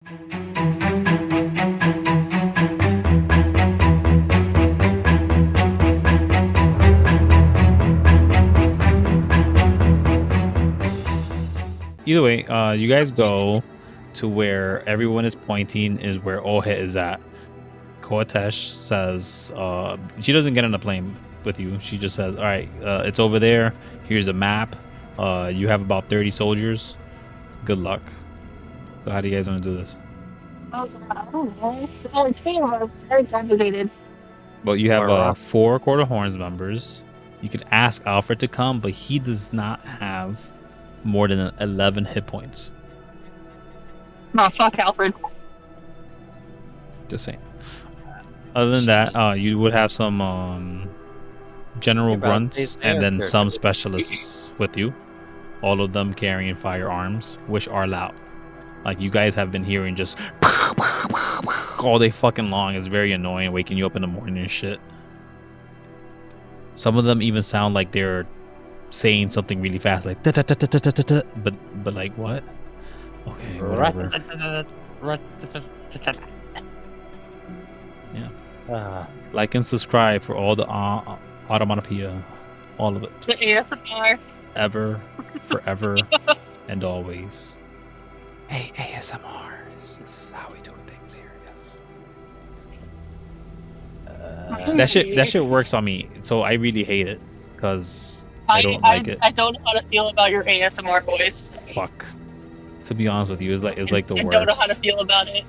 Either way, you guys go to where everyone is pointing is where Ohe is at. Koatesh says she doesn't get on the plane with you. She just says, all right, it's over there. Here's a map. You have about 30 soldiers. Good luck. So how do you guys want to do this? Oh, I don't know. There's only 2 of us. Very complicated. Well, you have 4 Quarter Horns members. You could ask Alfred to come, but he does not have more than 11 hit points. No, fuck Alfred. Just saying. Other than that, you would have some general grunts and then some specialists with you. All of them carrying firearms, which are loud. Like, you guys have been hearing just all day fucking long. It's very annoying, waking you up in the morning and shit. Some of them even sound like they're saying something really fast, like da, da, da, da, da, da, da, but like what? Okay, whatever. Yeah. Like and subscribe for all the automatopoeia, all of it. The ASMR. Ever, forever, and always. Hey, ASMR. This is how we do things here. Yes. That shit works on me, so I really hate it because I don't like it. I don't know how to feel about your ASMR voice. Fuck. To be honest with you, it's like the worst. I don't know how to feel about it.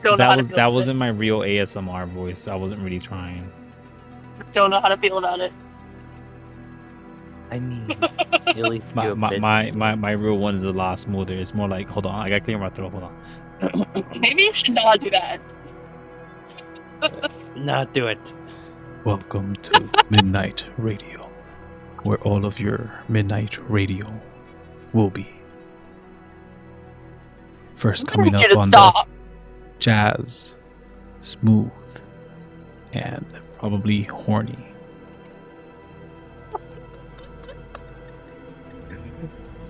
That wasn't my real ASMR voice. I wasn't really trying. Don't know how to feel about it. I mean, at least my real one is a lot smoother. It's more like, hold on, I gotta clear my throat. Hold on. Maybe you should not do that. Not do it. Welcome to Midnight Radio, where all of your midnight radio will be. First coming up on the jazz, smooth, and probably horny.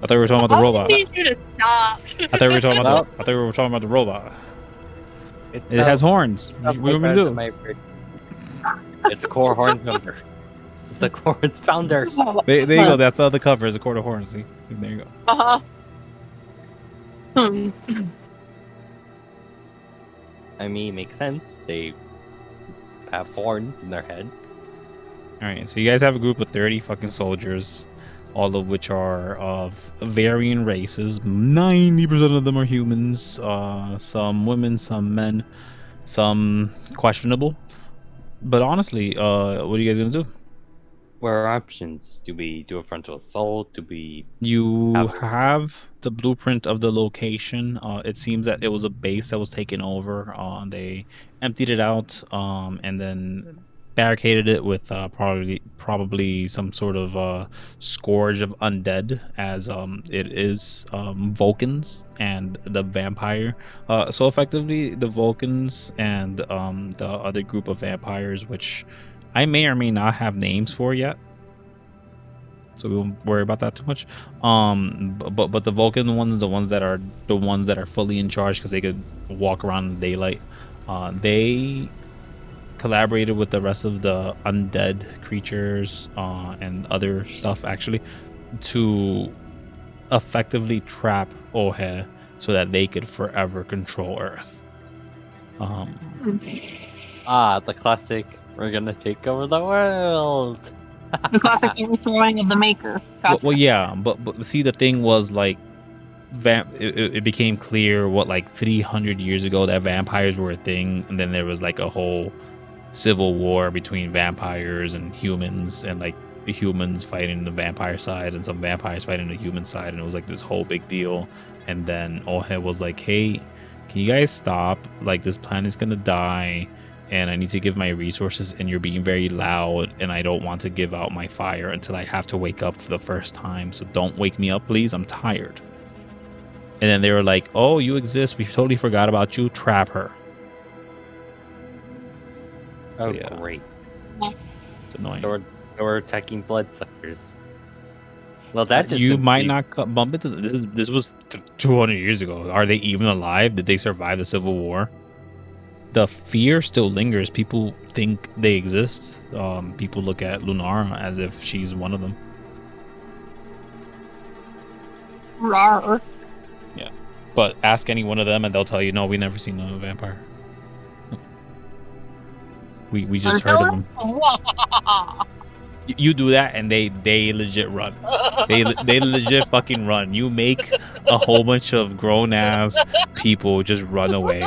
I thought we were talking about the robot. I need you to stop. I thought we were talking about the robot. It has horns. What do we do? It's a core horns member. It's a core horns founder. There you go. That's the cover. Is a quarter horns. See? There you go. I mean, it makes sense. They have horns in their head. All right. So you guys have a group of 30 fucking soldiers, all of which are of varying races. 90% of them are humans. Some women, some men, some questionable. But honestly, what are you guys gonna do? What are our options? Do we do a frontal assault? You have the blueprint of the location. It seems that it was a base that was taken over. They emptied it out and then barricaded it with probably some sort of scourge of undead, as it is Vulcans and the vampire. So effectively, the Vulcans and the other group of vampires, which I may or may not have names for yet, so we won't worry about that too much. But the Vulcan ones, the ones that are fully in charge because they could walk around in daylight, they collaborated with the rest of the undead creatures and other stuff actually to effectively trap Ohe so that they could forever control Earth. The classic, we're gonna take over the world. The classic overthrowing of the Maker. Gotcha. Well, yeah, but see, the thing was like, it became clear 300 years ago that vampires were a thing, and then there was like a whole civil war between vampires and humans, and like the humans fighting the vampire side and some vampires fighting the human side, and it was like this whole big deal. And then Ohe was like, hey, can you guys stop? Like, this planet's gonna die and I need to give my resources, and you're being very loud, and I don't want to give out my fire until I have to wake up for the first time, so don't wake me up, please. I'm tired. And then they were like, oh, you exist, we totally forgot about you, trap her. Oh, yeah. Great. It's annoying. So we're attacking bloodsuckers. Well, that just You might simply- not bump into them. This was 200 years ago. Are they even alive? Did they survive the Civil War? The fear still lingers. People think they exist. People look at Lunara as if she's one of them. Rawr. But ask any one of them and they'll tell you, no, we never seen a vampire. We just heard of them. You do that and they legit run. They legit fucking run. You make a whole bunch of grown ass people just run away.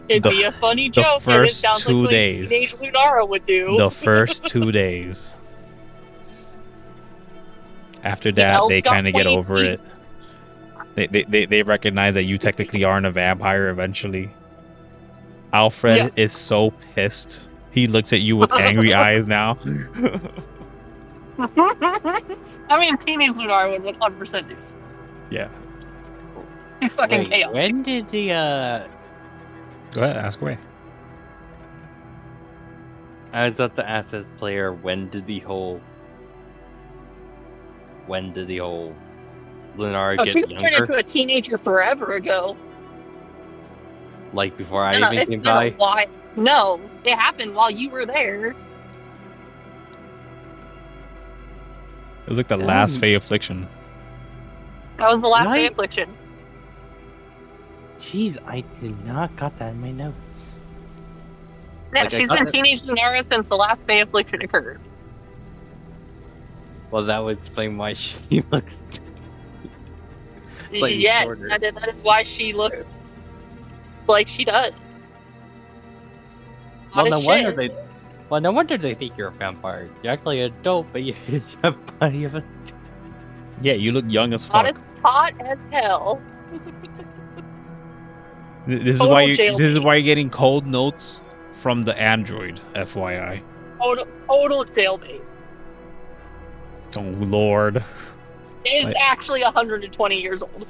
It'd The be a funny the joke, and it first sounds 2 like days. teenage Lunara would do. The first 2 days. After The that, elves they got kind of get over pointy. it. They recognize that you technically aren't a vampire eventually. Alfred Yeah. is so pissed. He looks at you with angry eyes now. I mean, teenage Lunara would 100% do. Yeah. He's fucking Wait, chaos. when did the Go ahead, ask away. I was at the assets player, when did the whole Lunara Oh, get she turned younger? into a teenager forever ago. Like before I It's been even it's came been a by? while. No, it happened while you were there. It was like the last Um, Fey Affliction. That was the last Right? Fey Affliction. Jeez, I did not got that in my notes. Yeah, Like, I she's got been it. teenage Lunara since the last Fey Affliction occurred. Well, that would explain why she looks. Slightly Yes, shorter. that is why she looks like she does. Well, Hot no as wonder shit. they. Well, no wonder they think you're a vampire. You're actually a dope, but you have a body of a. Yeah, you look young as Hot fuck. hot as hell. This is Total why jailbait. this is why you're getting cold notes from the android, FYI. Total jailbait. Oh Lord. It is Like- actually 120 years old.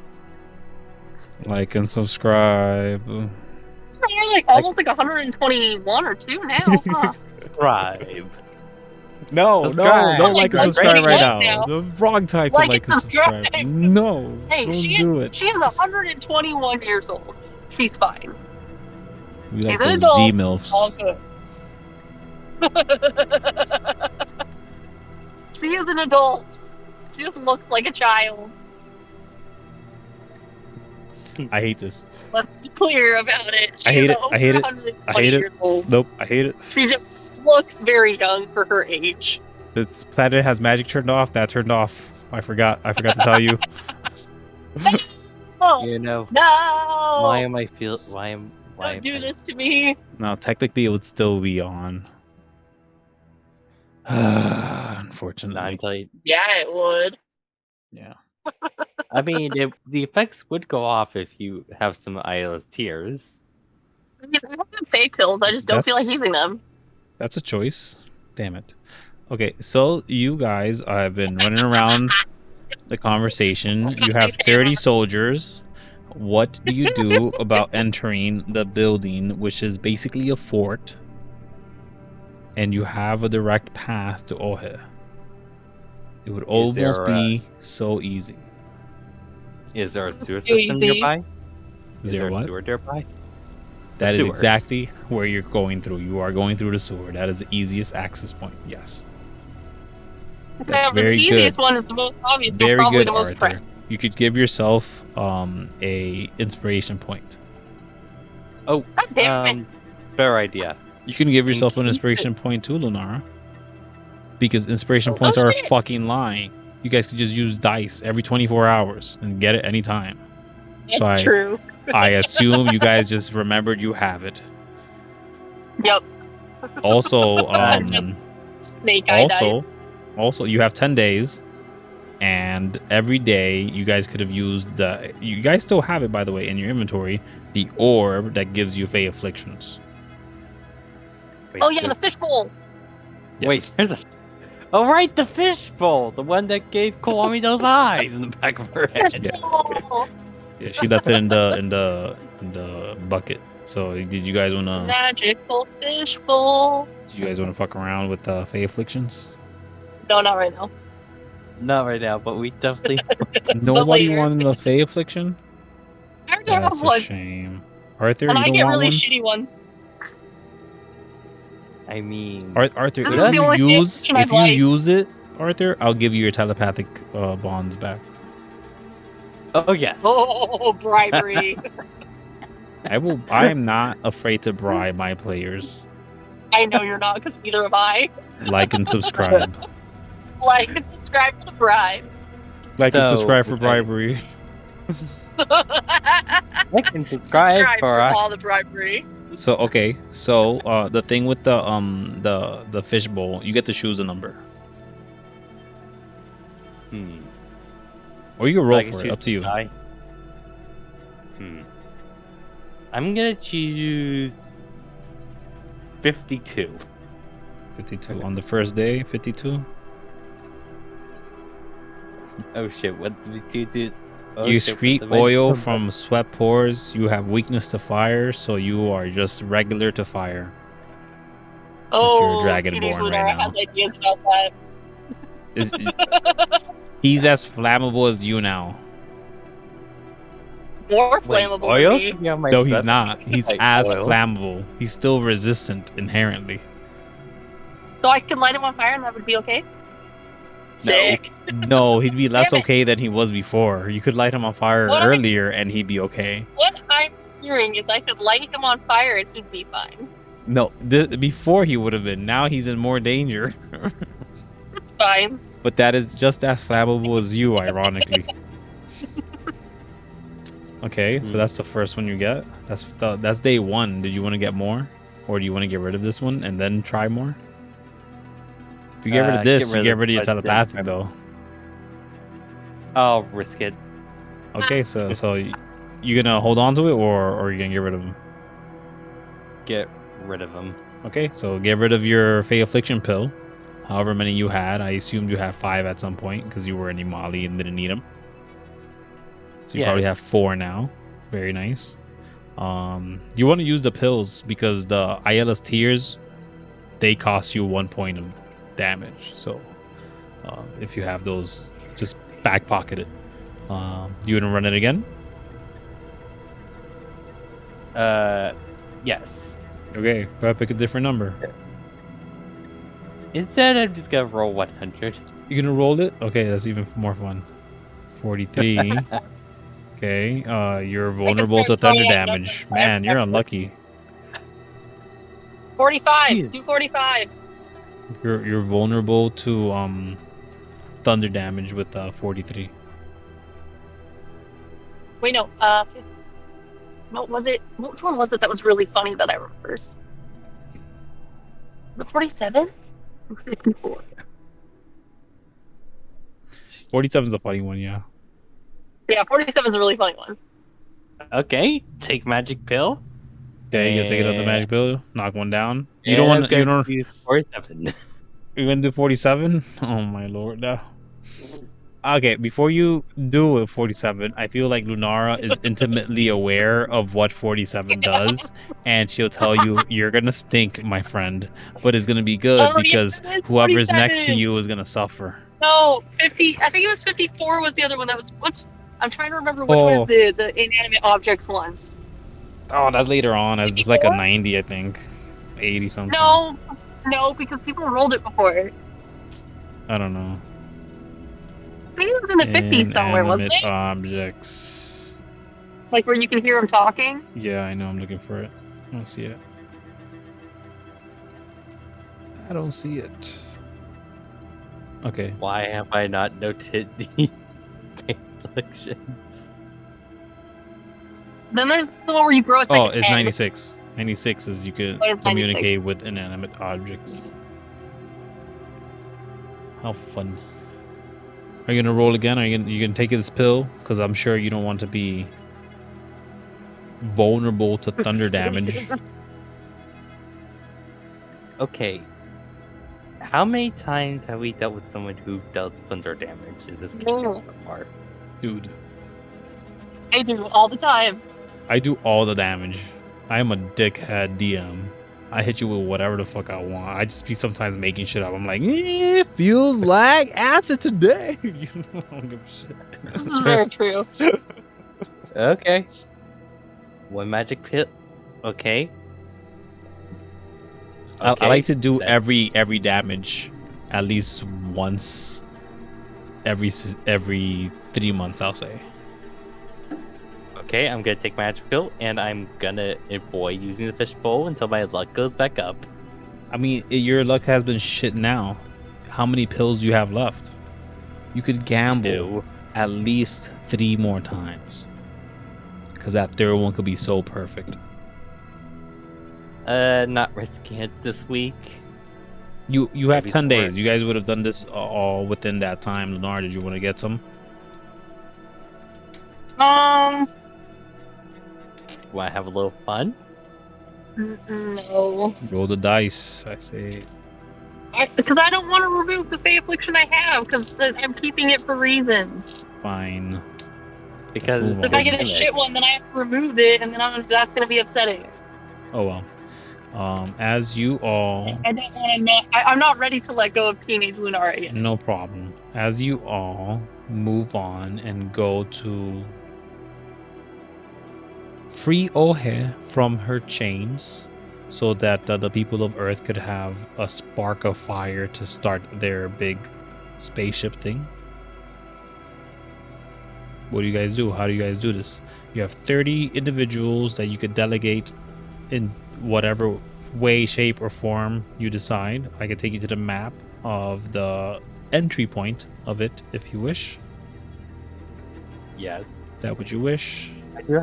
Like and subscribe. You're like almost like 121 or 2 now, huh? Subscribe. No, Subscribe. don't like and Like subscribe right 121 now. now. The wrong time to Like like and and subscribe. subscribe. No, Hey, don't she do is it. 121 years old. She's fine. We like She's an those adult. G-MILFs. All good. She is an adult. She just looks like a child. I hate this. Let's be clear about it. I She hate is it. I hate it. 120 I hate it. years old. Nope, I hate it. She just looks very young for her age. This planet has magic turned off. That turned off. I forgot to tell you. Oh You know, no! why am I feel? Why am? Why Don't am do I- this to me. No, technically it would still be on. Unfortunately. Not until you- Yeah, it would. Yeah. I mean, the effects would go off if you have some Isla's tears. I mean, I have the Fey pills. I just don't feel like That's- using them. That's a choice. Damn it. Okay, so you guys have been running around the conversation. You have 30 soldiers. What do you do about entering the building, which is basically a fort, and you have a direct path to Ohe? It would almost there, be so easy. Is there a That's sewer too system easy. nearby? Is there there a what? sewer nearby? That is sewer. exactly where you're going through. You are going through the sewer. That is the easiest access point. Yes. That's Yeah, but very the good. easiest one is the most obvious. but Very probably good, the most Arthur. practical. You could give yourself a inspiration point. Oh, God damn it. fair idea. You can give yourself an you. inspiration point too, Lunara. Because inspiration Oh, points are a shit. fucking lie. You guys could just use dice every 24 hours and get it anytime. It's Bye. true. I assume you guys just remembered you have it. Yep. Also, Just Snake eye also, dice. also, you have 10 days, and every day you guys could have used the. You guys still have it, by the way, in your inventory. The orb that gives you Fey afflictions. Wait, Oh yeah, there's- the fishbowl. Wait, there's a. Oh right, the fishbowl, the one that gave Kiwami those eyes in the back of her head. Yeah. Oh, Yeah, she left it in the bucket. So, did you guys wanna? magical fishbowl. Did you guys wanna fuck around with Fey afflictions? No, not right now. Not right now, but we definitely. Nobody later. wanted the Fey Affliction? I already have That's a one, shame. Arthur, and you I don't get want really one? shitty ones. I mean, Arthur, This if is the you only Fey use Affliction I'd if you like. use it, Arthur, I'll give you your telepathic bonds back. oh yeah. Oh, bribery. I am not afraid to bribe my players. I know you're not, because neither am I. Like and subscribe. Like and subscribe for the bribe. Like and So, subscribe for okay. bribery. Like and subscribe for all the bribery. So okay, so the thing with the fishbowl, you get to choose a number, or you can roll I can for it. choose Up to you. die. I'm gonna choose 52. 52 on the first day. 52. Oh shit! What did we do? Oh, You shit, what secrete did I oil do? from sweat pores. You have weakness to fire, so you are just regular to fire. Oh, Dragonborn Teenage right Lunara now. has ideas about that. He's as flammable as you now. More Wait, flammable oil? than me. Yeah, my No, he's sweat- not. He's like as oil. flammable. He's still resistant inherently. So I could light him on fire and that would be okay? Sick. No, he'd be less Damn it. okay than he was before. You could light him on fire What? earlier and he'd be okay. What I'm hearing is I could light him on fire and he'd be fine. No, before he would have been. Now he's in more danger. That's fine. But that is just as flammable as you, ironically. Okay, so that's the first one you get. That's day one. Did you want to get more, or do you want to get rid of this one and then try more? If you get rid of this, you get rid of your telepathic, though. I'll risk it. Okay, so you gonna hold on to it, or you gonna get rid of them? Get rid of them. Okay, so get rid of your Fey Affliction pill. However many you had, I assumed you had 5 at some point because you were in Imali and didn't need them. So you probably have 4 now. Very nice. You want to use the pills because the Ayala's Tears, they cost you 1 point of damage. So if you have those, just back pocket it. You gonna run it again? Yes. Okay, gotta pick a different number. Instead, I'm just gonna roll 100. You gonna roll it? Okay, that's even more fun. 43. Okay, you're vulnerable to start thunder throwing damage. numbers. Man, you're unlucky. 45. Jeez. Do 45. You're vulnerable to thunder damage with 43. Wait, no. What was it? Which one was it that was really funny that I remembered? The 47? 54. 47 is a funny one, yeah. Yeah, 47 is a really funny one. Okay, take magic pill. Okay, you gonna take it out the magic pill, knock one down. You And don't want I'm to. You gonna don't. use 47. You're gonna do 47? Oh my lord, no. Okay, before you do 47, I feel like Lunara is intimately aware of what 47 does, and she'll tell you, you're gonna stink, my friend, but it's gonna be good Oh, because yes, whoever's next to 47. you is gonna suffer. No, 50. I think it was 54 was the other one that was. I'm trying to remember which one is the inanimate objects one. Oh, that's later on. It's like a 54? 90, I think. 80 something. No, because people rolled it before. I don't know. I think it was in the 50s somewhere, wasn't Inanimate it? objects. Like where you can hear them talking. Yeah, I know. I'm looking for it. I don't see it. I don't see it. Okay. Why have I not noted the afflictions? Then there's the one where you grow a second Oh, it's head. 96. 96 is you can Oh, it's communicate with inanimate objects. How fun. Are you gonna roll again? Are you gonna take this pill? Because I'm sure you don't want to be vulnerable to thunder damage. Okay. How many times have we dealt with someone who dealt thunder damage in this game so far? Dude, I do all the time. I do all the damage. I am a dickhead DM. I hit you with whatever the fuck I want. I just be sometimes making shit up. I'm like, it feels like acid today. You know, I don't give a shit. This is very true. Okay. One magic pill. Okay. I like to do that- every damage at least once every 3 months, I'll say. Okay, I'm gonna take my magic pill and I'm gonna avoid using the fishbowl until my luck goes back up. I mean, your luck has been shit now. How many pills do you have left? You could gamble 2. at least 3 more times. Because that third one could be so perfect. Not risking it this week. You have Maybe 10 4. days. You guys would have done this all within that time. Lunara, did you want to get some? Wanna have a little fun? No. Roll the dice, I say. Because I don't want to remove the Fey Affliction I have, because I'm keeping it for reasons. Fine. Because move If I get a damn it. shit one, then I have to remove it, and then that's going to be upsetting. Oh well. As you all, I don't want to not. I'm not ready to let go of Teenage Lunara yet. no problem. As you all move on and go to free Ohe from her chains, so that the people of Earth could have a spark of fire to start their big spaceship thing. What do you guys do? How do you guys do this? You have 30 individuals that you could delegate in whatever way, shape, or form you decide. I could take you to the map of the entry point of it if you wish. Yes. That what you wish? I do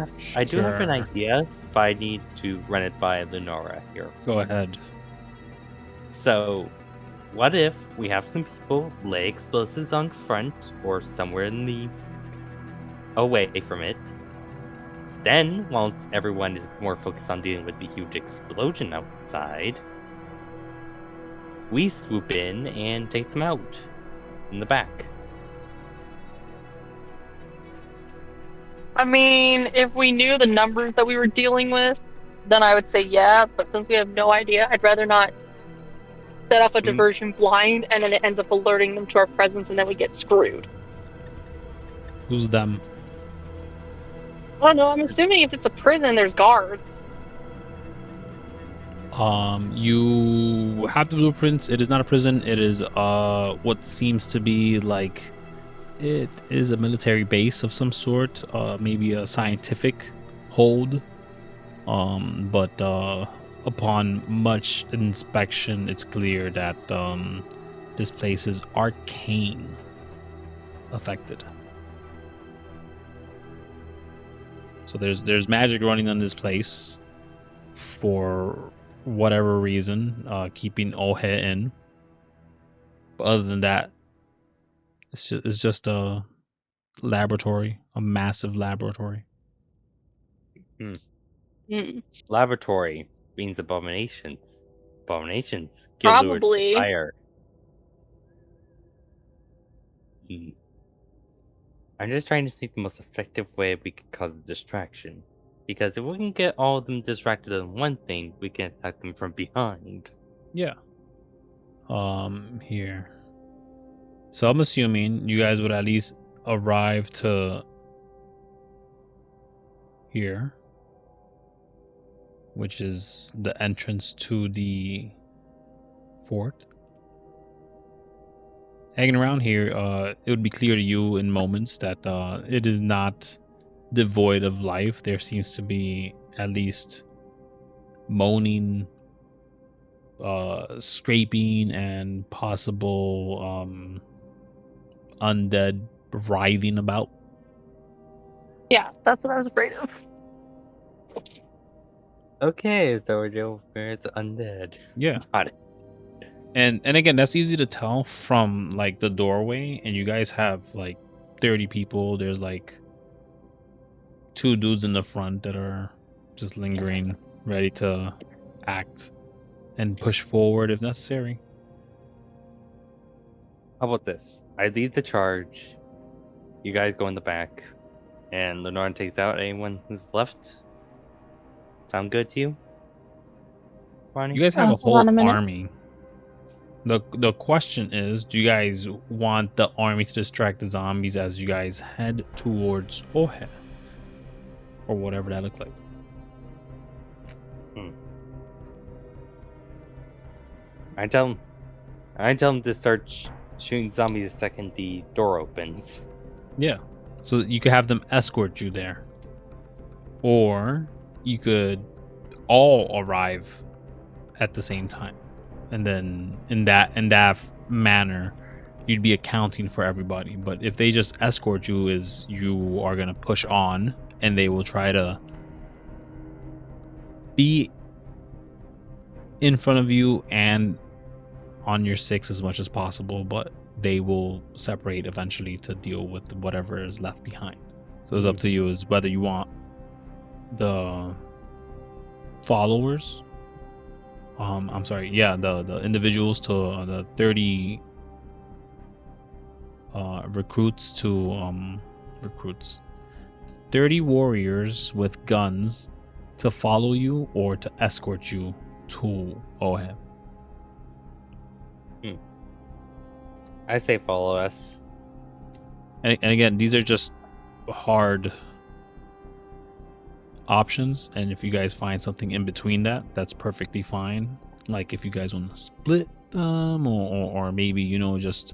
have an Sure. idea, but I need to run it by Lunara here. Go ahead. So, what if we have some people lay explosives on front or somewhere in the away from it? Then, once everyone is more focused on dealing with the huge explosion outside, we swoop in and take them out in the back. I mean, if we knew the numbers that we were dealing with, then I would say yeah, but since we have no idea, I'd rather not set up a diversion blind, and then it ends up alerting them to our presence, and then we get screwed. Who's them? I don't know, I'm assuming if it's a prison, there's guards. You have the blueprints. It is not a prison. It is what seems to be like, it is a military base of some sort, maybe a scientific hold. But upon much inspection, it's clear that this place is arcane affected. So there's magic running on this place for whatever reason, keeping Ohe in. But other than that, it's just a laboratory, a massive laboratory. Laboratory means abominations. Abominations get lured to Probably. fire. I'm just trying to think the most effective way we could cause a distraction. Because if we can get all of them distracted on one thing, we can attack them from behind. Yeah. Here. So I'm assuming you guys would at least arrive to here, which is the entrance to the fort. Hanging around here, it would be clear to you in moments that it is not devoid of life. There seems to be at least moaning, scraping, and possible undead writhing about. Yeah, that's what I was afraid of. Okay, so we're dealing with undead. Yeah. Got it. And again, that's easy to tell from like the doorway, and you guys have like 30 people. There's like 2 dudes in the front that are just lingering, ready to act and push forward if necessary. How about this? I lead the charge. You guys go in the back. And Lenore takes out anyone who's left. Sound good to you? Ronnie? You guys have a hold on whole a minute. army. The question is, do you guys want the army to distract the zombies as you guys head towards Ohe? Or whatever that looks like. I tell him to start shooting zombies the second the door opens. Yeah. So you could have them escort you there. Or you could all arrive at the same time. And then in that manner, you'd be accounting for everybody. But if they just escort you, is you are gonna push on and they will try to be in front of you and on your 6 as much as possible, but they will separate eventually to deal with whatever is left behind. So it's up to you is whether you want the followers, the individuals to the 30 recruits 30 warriors with guns to follow you or to escort you to Ohe. I say follow us. And again, these are just hard options, and if you guys find something in between that, that's perfectly fine. Like if you guys want to split them, or maybe just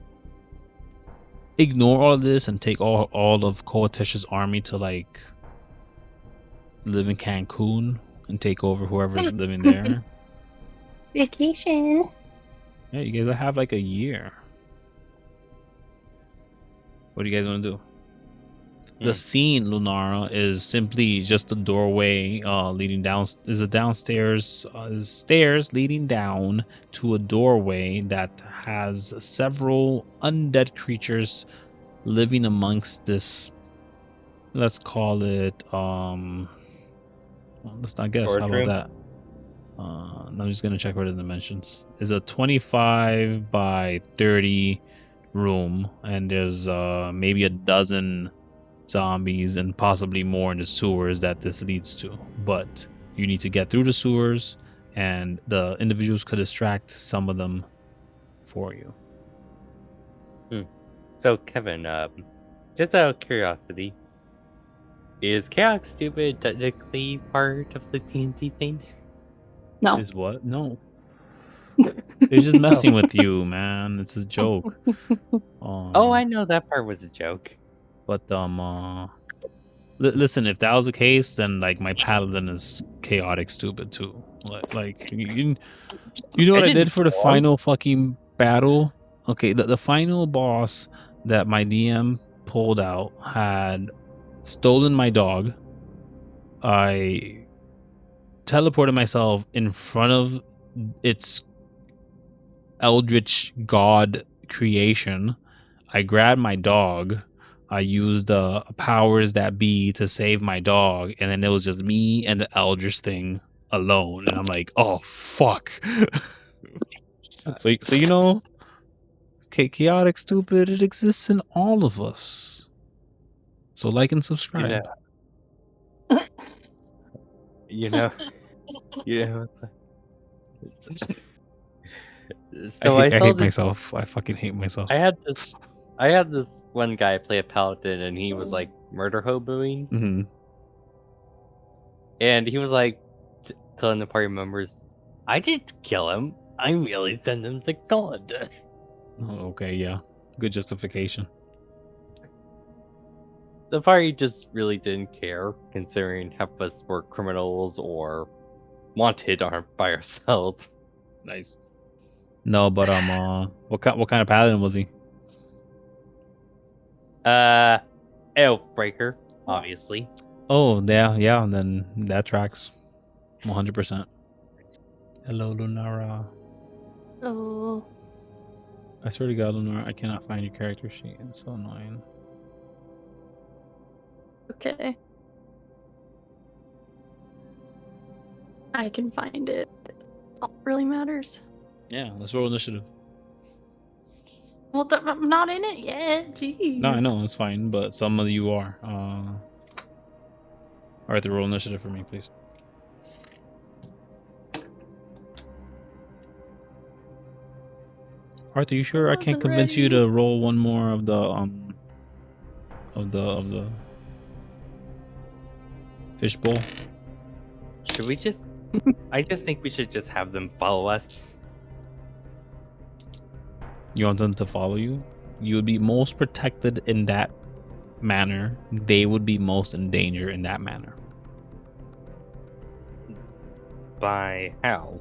ignore all of this and take all of Coetish's army to like live in Cancun and take over whoever's living there. Vacation. Yeah, you guys have like a year. What do you guys want to do? The scene, Lunara, is simply just a doorway leading down. Is a downstairs stairs leading down to a doorway that has several undead creatures living amongst this. Let's call it. Let's not guess. How about that? I'm just gonna check what the dimensions. Is a 25 by 30 room, and there's maybe a dozen zombies and possibly more in the sewers that this leads to. But you need to get through the sewers, and the individuals could distract some of them for you. So Kevin, just out of curiosity, is Chaos Stupid technically part of the TNT thing? No. Is what? No. They're just messing with you, man. It's a joke. Oh, I know that part was a joke. But listen, if that was the case, then like my paladin is chaotic stupid too. Like you know what I did for the final fucking battle? Okay, the final boss that my DM pulled out had stolen my dog. I teleported myself in front of its eldritch god creation. I grabbed my dog. I used the powers that be to save my dog, and then it was just me and the eldritch thing alone. And I'm like, oh fuck. so chaotic stupid, it exists in all of us. So like and subscribe. So I hate myself. I fucking hate myself. I had this one guy play a paladin, and he was like murder hoboing, Mm-hmm. and he was like telling the party members, "I didn't kill him. I merely sent him to God." Oh, okay, yeah, good justification. The party just really didn't care, considering half of us were criminals or wanted by ourselves. Nice. No, but what kind of paladin was he? Elf breaker, obviously. Oh, yeah, and then that tracks 100%. Hello, Lunara. Oh. I swear to God, Lunara, I cannot find your character sheet. I'm so annoying. Okay. I can find it. All that really matters. Yeah, let's roll initiative. Well, I'm not in it yet. Jeez. No, I know, it's fine, but some of you are. Alright, the roll initiative for me, please. Arthur, you sure I can't wasn't convince you ready. to roll one more of the fishbowl? Should we just? I just think we should just have them follow us. You want them to follow you? You would be most protected in that manner. They would be most in danger in that manner. By how?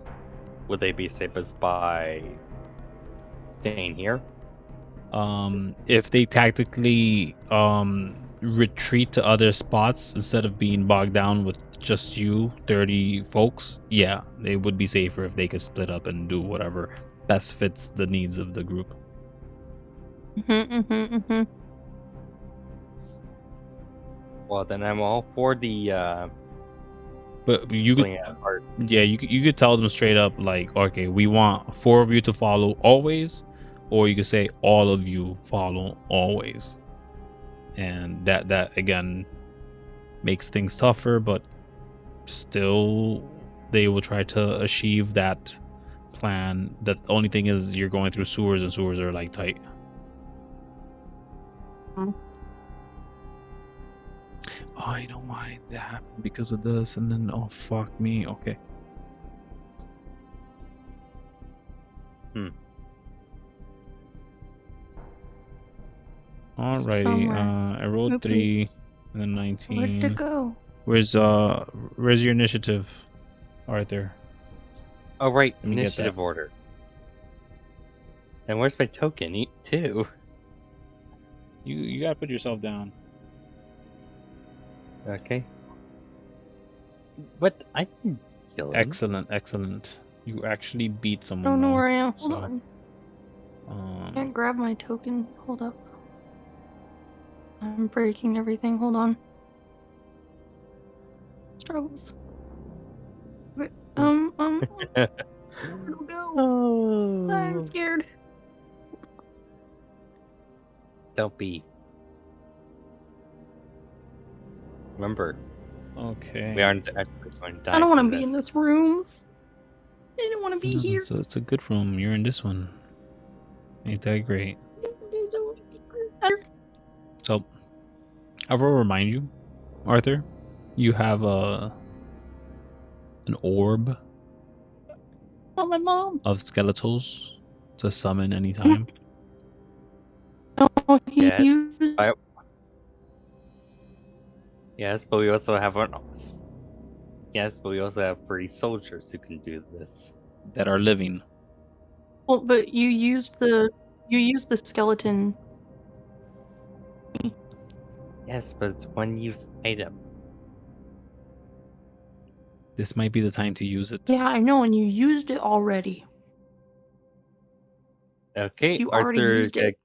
Would they be safest by staying here? If they tactically retreat to other spots instead of being bogged down with just you 30 folks, yeah, they would be safer if they could split up and do whatever best fits the needs of the group. Well, then I'm all for the But you could, splitting it apart. yeah, you could tell them straight up, like, okay, we want 4 of you to follow always, or you could say all of you follow always, and that again makes things tougher, but still they will try to achieve that plan. The only thing is you're going through sewers, and sewers are like tight. Oh, you know why that happened? Because of this, and then oh fuck me. Okay. Alrighty. Somewhere. I rolled Oops. 3 and then Where did 19. it go? Where's your initiative, Arthur? Oh right, Let me get initiative that. order. And where's my token? Eat two. You gotta put yourself down. Okay. What? I didn't kill him. Excellent. You actually beat I someone. don't know though, where I am. Hold so, on. Can't grab my token. Hold up. I'm breaking everything. Hold on. Struggles. Wait, where to go? I'm scared. Don't be. Remember, Okay. we aren't actually going to die. I don't want from to be in this room. I don't want to be No, here. it's a good room. You're in this one. Ain't that great? So, I will remind you, Arthur, you have an orb Oh, my mom. of skeletals to summon anytime. Oh, he Yes. used- Yes, but we also have Yes, but we also have 3 soldiers who can do this. That are living. Well, but you used the skeleton. Yes, but it's one use item. This might be the time to use it. Yeah, I know, and you used it already. Okay, You already used it.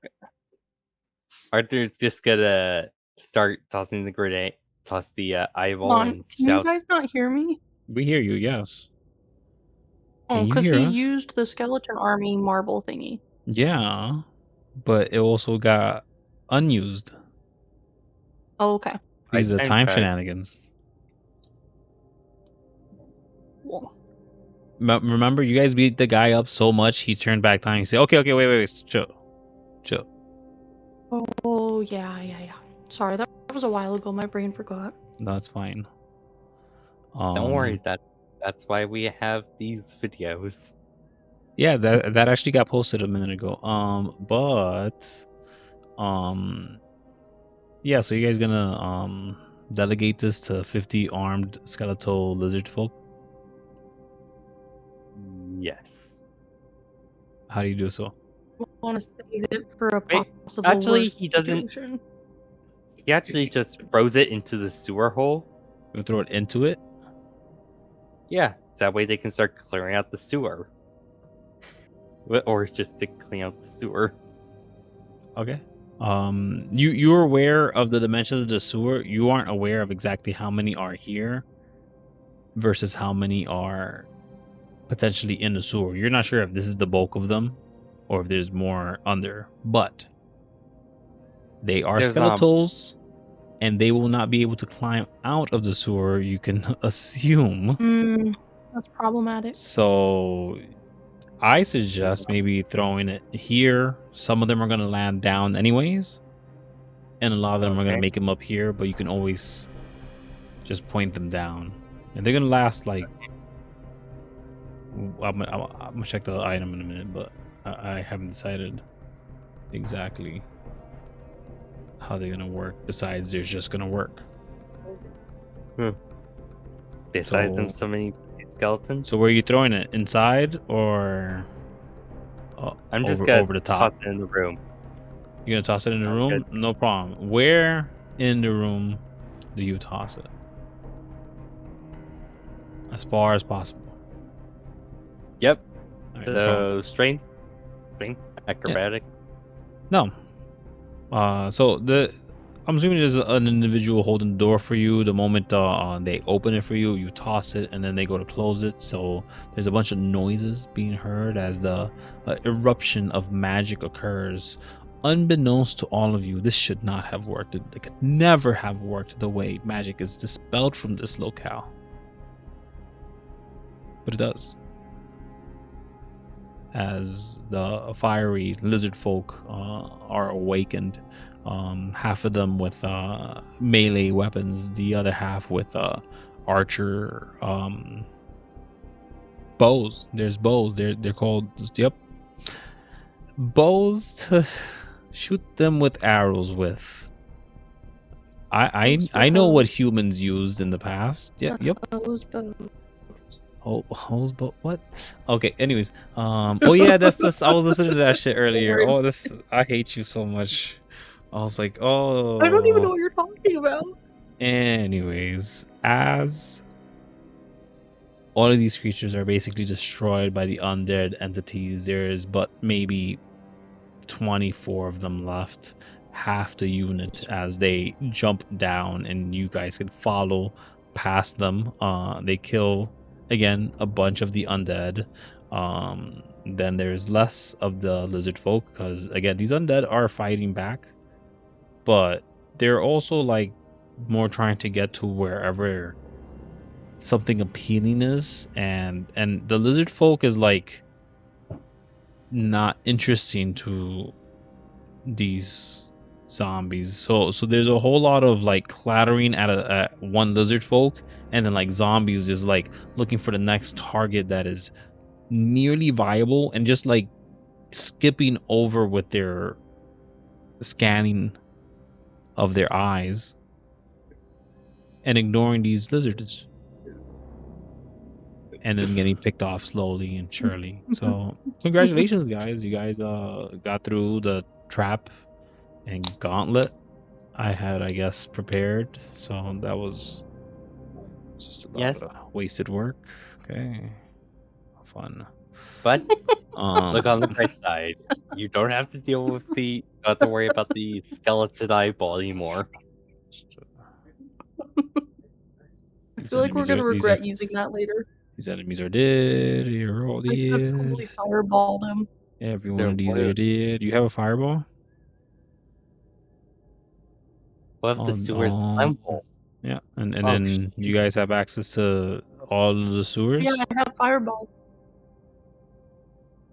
Arthur's just gonna start tossing the grenade, toss the eyeball, Hold on, and can you shout. guys not hear me? We hear you, yes. Can Oh, you because hear he us? used the skeleton army marble thingy. Yeah, but it also got unused Oh, okay. because of I time tried. shenanigans. Well, Remember, you guys beat the guy up so much, he turned back time. He said, okay, wait, chill. oh, yeah. Sorry, that was a while ago. My brain forgot. No, it's fine. Don't worry, that's why we have these videos. Yeah, that actually got posted a minute ago. Yeah, so you guys gonna delegate this to 50 armed skeletal lizard folk? Yes. How do you do so? I want to save it for a Wait, possible actually, worse he doesn't- situation. He actually just throws it into the sewer hole. You throw it into it? Yeah, so that way they can start clearing out the sewer. Or just to clean out the sewer. Okay. You're aware of the dimensions of the sewer. You aren't aware of exactly how many are here versus how many are potentially in the sewer. You're not sure if this is the bulk of them or if there's more under, but they are There's, skeletals and they will not be able to climb out of the sewer, you can assume. That's problematic. So I suggest maybe throwing it here. Some of them are gonna land down anyways, and a lot of them are gonna Okay. make them up here. But you can always just point them down, and they're gonna last like. I'm gonna check the item in a minute, but I haven't decided exactly how they're gonna work. Besides, they're just gonna work. Besides them, so many skeletons. So where are you throwing it? Inside or I'm just over the top? toss it in the room. You're gonna toss it in the Sounds room? good. No problem. Where in the room do you toss it? As far as possible. Yep. All right, no problem. So strength, acrobatic. No. So I'm assuming there's an individual holding the door for you. The moment they open it for you, you toss it, and then they go to close it. So there's a bunch of noises being heard as the eruption of magic occurs. Unbeknownst to all of you, this should not have worked. It could never have worked the way magic is dispelled from this locale. But it does. As the fiery lizard folk are awakened, half of them with melee weapons, the other half with archer bows. There's bows. They're called bows to shoot them with arrows with. I know what humans used in the past. Yeah, yep. Hose boat. What? Okay. Anyways, oh yeah, that's. I was listening to that shit earlier. Oh, this. I hate you so much. I was like, oh. I don't even know what you're talking about. Anyways, as all of these creatures are basically destroyed by the undead entities, there is but maybe 24 of them left. Half the unit as they jump down, and you guys can follow past them. They kill again a bunch of the undead. Then there's less of the lizard folk because again these undead are fighting back, but they're also like more trying to get to wherever something appealing is, and the lizard folk is like not interesting to these zombies. So there's a whole lot of like clattering at one lizard folk, and then like zombies just like looking for the next target that is nearly viable and just like skipping over with their scanning of their eyes and ignoring these lizards and then getting picked off slowly and surely. So congratulations guys, you guys got through the trap and gauntlet I had, I guess, prepared. So that was just a lot of wasted work. Okay, fun. But look on the bright side. You don't have to deal with don't have to worry about the skeleton eyeball anymore. I feel like we're gonna regret using that later. These enemies are dead. You're all dead. I totally fireballed him. Every one of these are dead. You have a fireball? What if the sewers tremble? Yeah, and then you guys have access to all of the sewers? Yeah, I have fireball.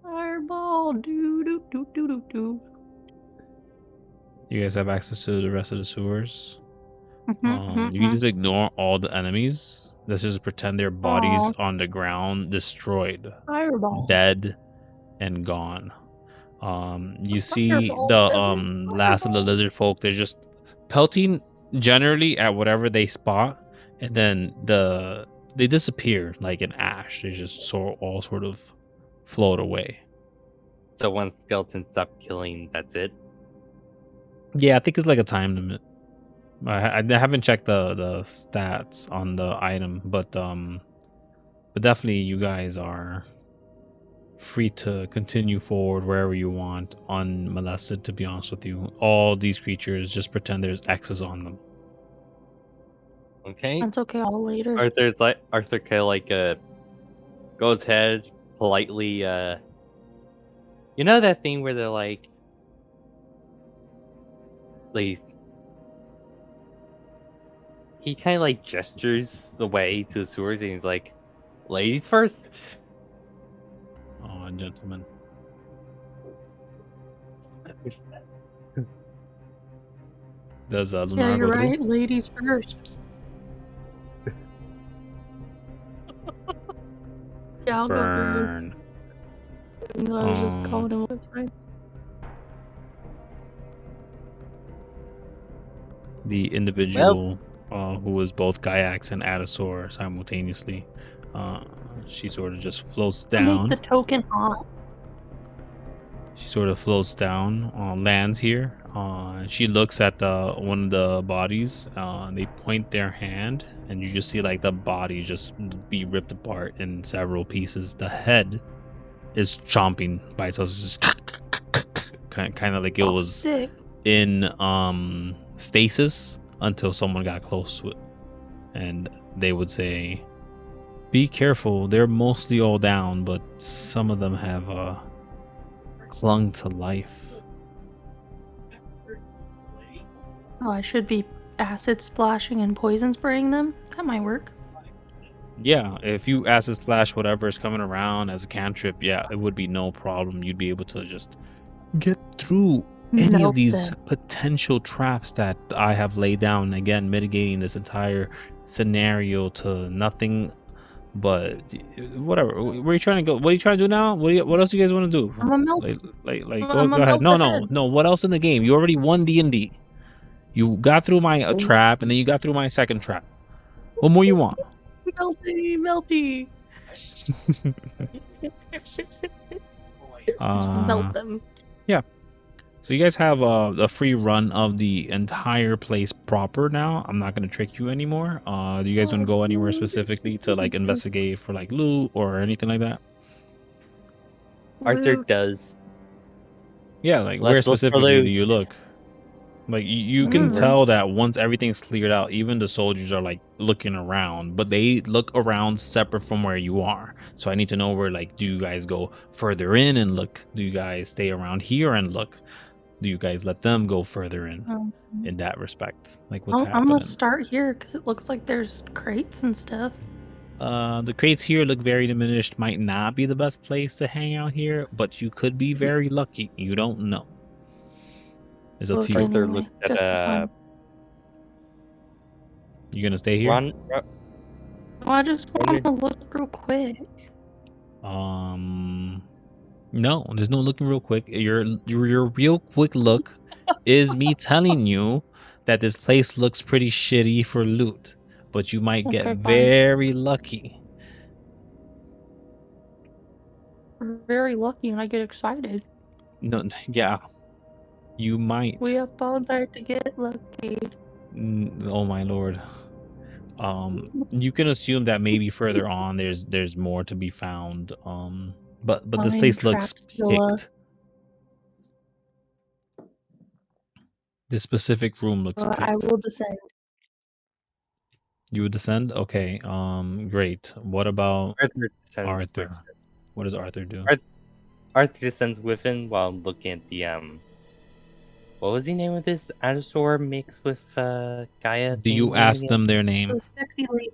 Fireball, do. You guys have access to the rest of the sewers? You Mm-hmm. can just ignore all the enemies. Let's just pretend their bodies on the ground, destroyed, fireball, dead, and gone. You see the last of the lizard folk. They're just pelting generally at whatever they spot, and then they disappear like an ash. They just all sort of float away. So once skeletons stop killing, that's it? Yeah, I think it's like a time limit. I haven't checked the stats on the item, but definitely you guys are free to continue forward wherever you want, unmolested. To be honest with you, all these creatures, just pretend there's X's on them. Okay. That's okay. All later. Arthur kind of like goes ahead politely. You know that thing where they're like, please. He kind of like gestures the way to the sewers, and he's like, "Ladies first." gentlemen. Does Yeah, Lunara you're go through? right. Ladies first. Yeah, I'll go through. Burn. No, I was just calling him. That's fine. The individual who was both Gaiax and Atasaur simultaneously. She sort of just floats down. Make the token hot. She sort of floats down, lands here. She looks at one of the bodies. They point their hand, and you just see like the body just be ripped apart in several pieces. The head is chomping by itself, just kind of like it was Sick. in stasis until someone got close to it, and they would say, "Be careful. They're mostly all down, but some of them have clung to life." Oh, I should be acid splashing and poison spraying them. That might work. Yeah, if you acid splash whatever is coming around as a cantrip, yeah, it would be no problem. You'd be able to just get through any of Melt these them. potential traps that I have laid down. Again, mitigating this entire scenario to nothing but whatever. Where are you trying to go? What are you trying to do now? What else do you guys want to do? I'm a melt. Like I'm go a ahead. melt No, the no, heads. no. What else in the game? You already won D&D. You got through my Oh. trap, and then you got through my second trap. What more you want? Melty, melty. Just melt them. So you guys have a free run of the entire place proper now. I'm not gonna trick you anymore. Do you guys want to go anywhere specifically to like investigate for like loot or anything like that? Arthur Loot. does. Yeah, like where Let's look for specifically do loot. you look? Like you can Mm. tell that once everything's cleared out, even the soldiers are like looking around, but they look around separate from where you are. So I need to know where, like, do you guys go further in and look? Do you guys stay around here and look? Do you guys let them go further in that respect? Like what's I'm happening? gonna start here because it looks like there's crates and stuff. The crates here look very diminished. Might not be the best place to hang out here, but you could be very lucky. You don't know. It's up to you. Arthur Anyway, looks at just for fun. You gonna stay here? Ron. No, I just want to look real quick. No, there's no looking real quick. Your real quick look is me telling you that this place looks pretty shitty for loot, but you might get Okay, fine. very lucky. We're very lucky and I get excited. No, yeah, you might. We up all night to get lucky. Oh my lord. You can assume that maybe further on there's more to be found. But this Fine, place looks Trapzilla. picked. This specific room looks picked. I will descend. You would descend? Okay. Great. What about Arthur descends Arthur? with- What does Arthur do? Arthur descends with him while looking at the What was the name of this Atasaur mixed with Gaia? Do you thing ask again? them their name? The sexy lady.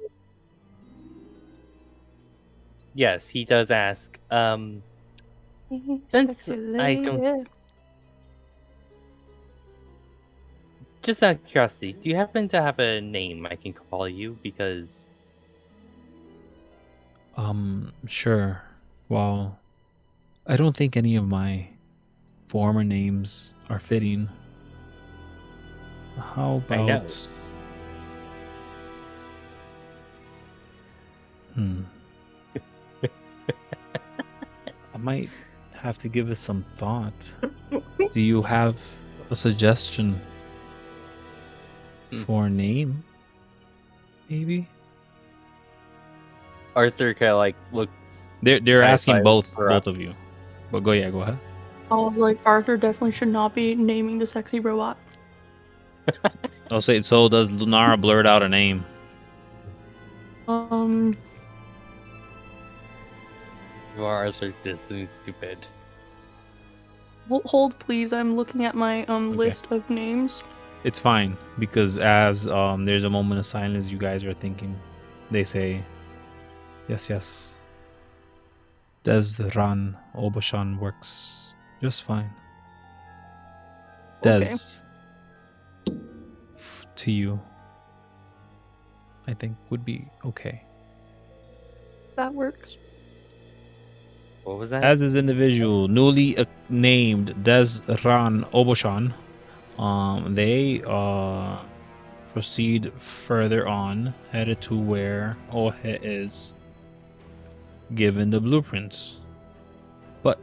Yes, he does ask. Since Sexy I lady. don't- Just out of curiosity, do you happen to have a name I can call you? Because Sure. Well, I don't think any of my former names are fitting. How I know. about I might have to give it some thought. Do you have a suggestion for a name? Maybe? Arthur kind of like looks. They're Right, asking fine. both We're up. of you. But go ahead. I was like, Arthur definitely should not be naming the sexy robot. I'll say so. Does Lunara blurt out a name? You are Arthur. This is stupid. Hold please. I'm looking at my list of names. It's fine because as there's a moment of silence, you guys are thinking. They say, "Yes, yes." Desran Oboshan works just fine. Okay. Des to you, I think, would be okay. That works. What was that? As is individual, newly named Desran Oboshan, they proceed further on, headed to where Ohe is, given the blueprints. But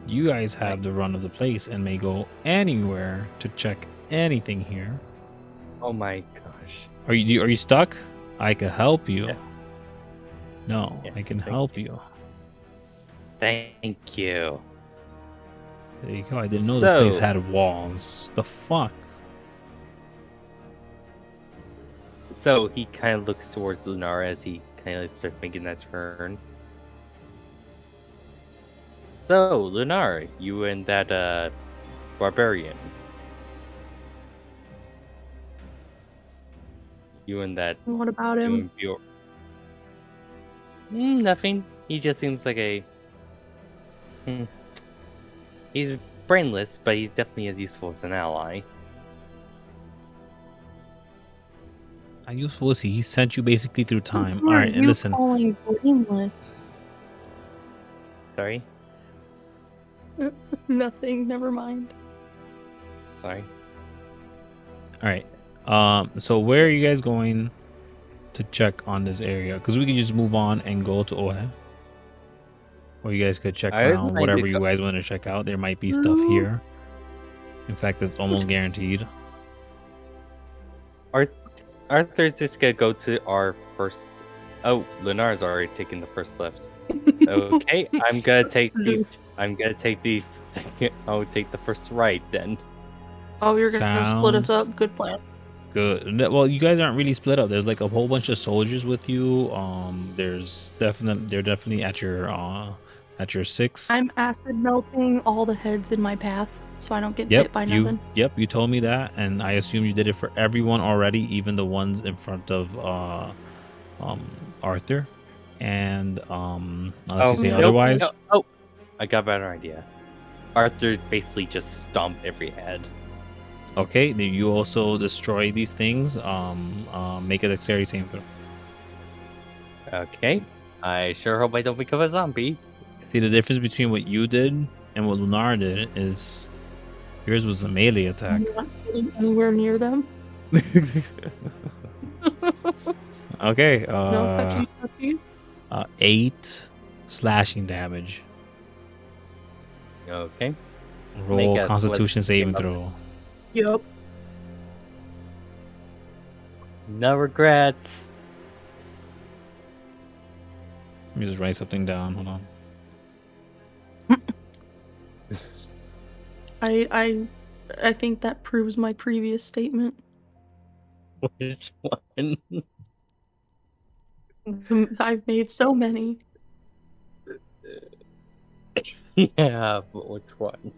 you guys have the run of the place and may go anywhere to check anything here. Oh my gosh. Are you stuck? I can help you. Yeah. No, Yes, I can thank help you. Thank you. There you go. I didn't know this place So- had walls. The fuck? So he kind of looks towards Lunara as he kind of starts making that turn. So, Lunara, you and that barbarian. You and that And what about you him? and Bjorn. Nothing. He just seems like a. He's brainless, but he's definitely as useful as an ally. How useful is he? He sent you basically through time. Who All are right, and you listen. calling brainless? Sorry? Nothing. Never mind. Sorry. All right. So where are you guys going to check on this area? Because we can just move on and go to Ohe. Or you guys could check I was around going whatever to you go- guys want to check out. There might be stuff here. In fact, it's almost guaranteed. Arthur's just gonna go to our first. Oh, Lunara's already taken the first left. Okay, I'm gonna take the. I'll take the first right then. Oh, you're gonna split us Sounds up? Good plan. Good. Well, you guys aren't really split up. There's like a whole bunch of soldiers with you. They're definitely at your 6. I'm acid melting all the heads in my path so I don't get hit by nothing. You told me that, and I assume you did it for everyone already, even the ones in front of Arthur. And unless you say nope, otherwise. no- oh, I got a better idea. Arthur basically just stomped every head. Okay, then you also destroy these things. Make a dexterity saving throw. Okay, I sure hope I don't become a zombie. See, the difference between what you did and what Lunara did is yours was a melee attack. I'm not getting anywhere near them. Okay. No touchy. 8 slashing damage. Okay. Roll Make a Constitution sweat saving save. throw. Yup. No regrets. Let me just write something down. Hold on. I think that proves my previous statement. Which one? I've made so many. Yeah, but which one?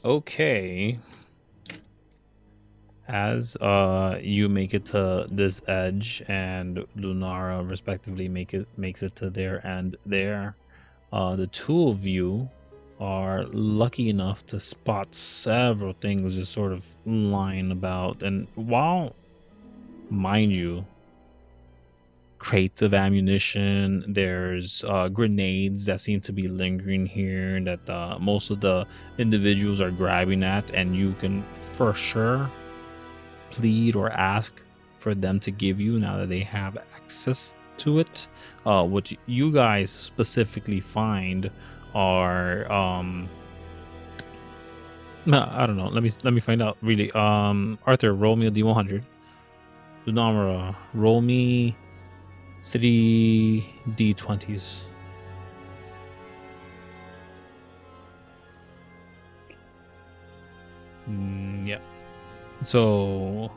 Okay. As you make it to this edge and Lunara respectively makes it to there and there, the two of you are lucky enough to spot several things just sort of lying about. And while, mind you, crates of ammunition, there's grenades that seem to be lingering here that most of the individuals are grabbing at, and you can for sure plead or ask for them to give you now that they have access to it. What you guys specifically find are I don't know. Let me find out really. Arthur, roll me a D100. Lunara, roll me 3 D20s. Yeah. So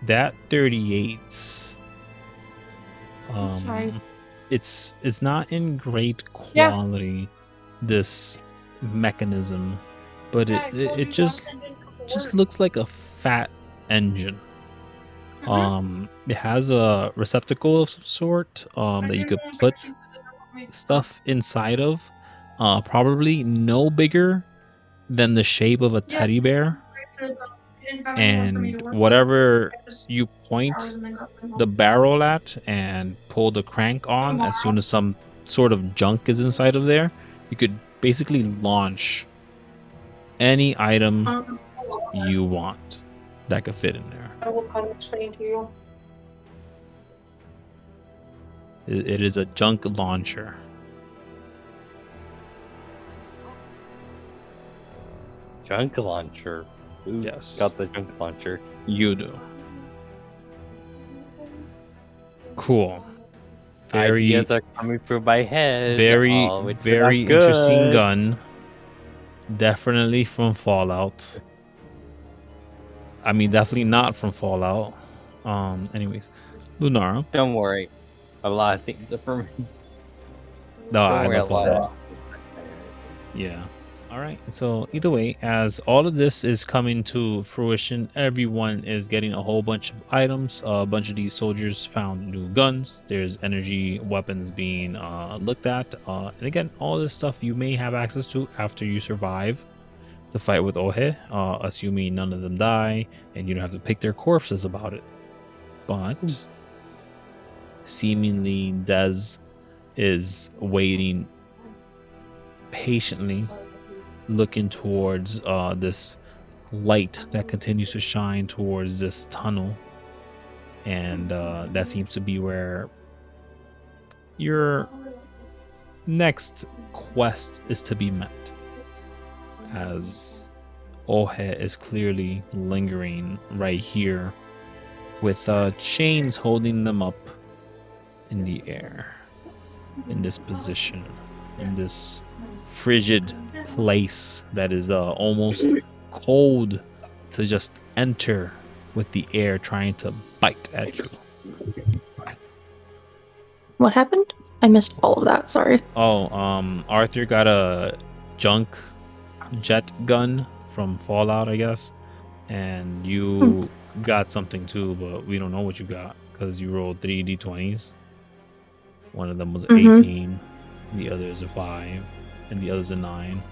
that 38. Sorry. It's not in great quality, this mechanism, but it just looks like a fat engine. It has a receptacle of some sort that you could put stuff inside of. Probably no bigger than the shape of a teddy bear. And whatever you point the barrel at and pull the crank on, as soon as some sort of junk is inside of there, you could basically launch any item you want that could fit in there. I will come explain to you. It is a junk launcher. Junk launcher. Who's Yes. got the junk launcher? You do. Cool. Very, Ideas are coming through my head. very, Oh, it's very not interesting good. gun. Definitely from Fallout. I mean, definitely not from Fallout. Anyways, Lunara. Don't worry. A lot of things are from. No, I Don't worry, love a lot Fallout. Yeah. All right. So either way, as all of this is coming to fruition, everyone is getting a whole bunch of items. A bunch of these soldiers found new guns. There's energy weapons being looked at. And again, all this stuff you may have access to after you survive the fight with Ohe, assuming none of them die and you don't have to pick their corpses about it. But seemingly Dez is waiting patiently, looking towards this light that continues to shine towards this tunnel, and that seems to be where your next quest is to be met, as Ohe is clearly lingering right here with chains holding them up in the air, in this position, in this frigid place that is almost cold to just enter, with the air trying to bite at you. What happened? I missed all of that. Sorry. Oh, Arthur got a junk jet gun from Fallout, I guess, and you got something too, but we don't know what you got because you rolled 3 d20s. One of them was 18, the other is a 5, and the other's a 9.